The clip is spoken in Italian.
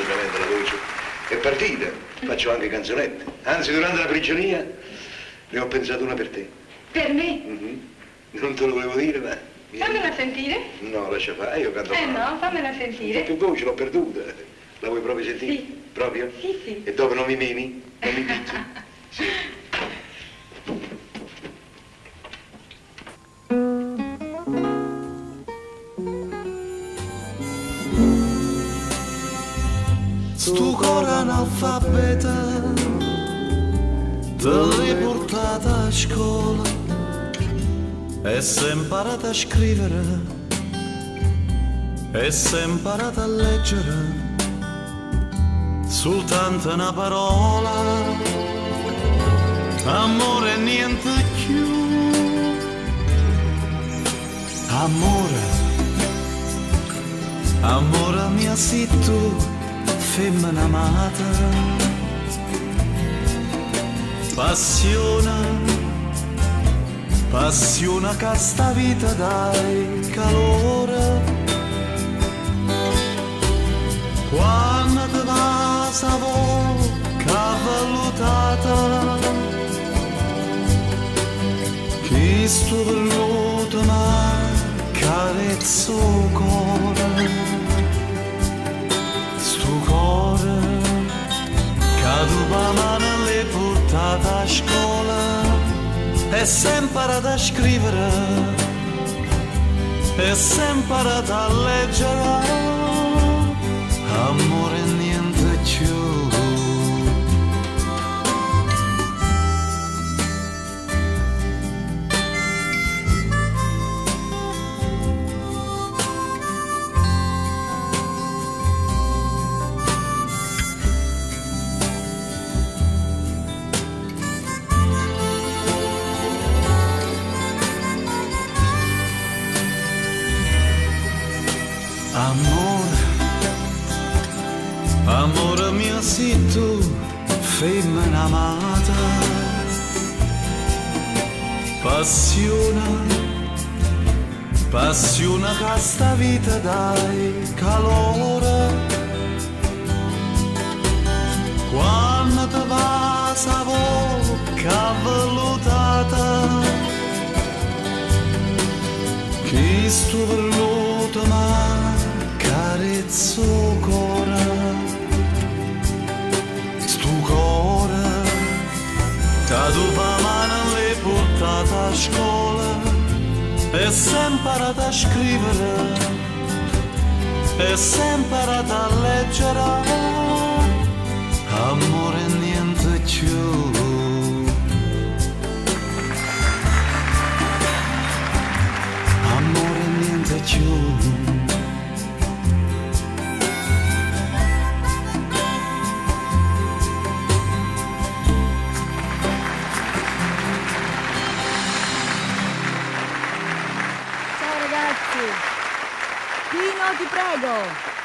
assolutamente la voce è partita. Faccio anche canzonette. Anzi, durante la prigionia ne ho pensato una per te. Per me? Non te lo volevo dire, ma... Fammela sentire. No, lascia fare, io canto male. No, fammela sentire. Ho più voce, l'ho perduta. La vuoi proprio sentire? Sì. Proprio? Sì, sì. E dopo non mi meni? Non mi picchi? Sì. Stu cuore analfabeta te l'hai portata a scuola e sei imparata a scrivere e sei imparata a leggere soltanto una parola, amore e niente più. Amore, amore mia sei tu, femmina amata. Passione, passione che sta vita dai calore. Quando ti va sa bocca valutata, chi sto venuto ma carezzo cuore, sto cuore che tu mano l'hai portata a scuola e sei imparata a scrivere e sei imparata a leggere. Amore e niente più. Amore, amore mio sei tu, femmina amata. Passione, passione che sta vita dai calore. Quando ti va sa bocca valutata, chi sto venuto ma carezzo cuore, sto cuore che tu mano l'hai portata a scuola e sei imparata a scrivere e sei imparata a leggere. Amore e niente più. Amore e niente più. Ciao ragazzi! Pino, ti prego!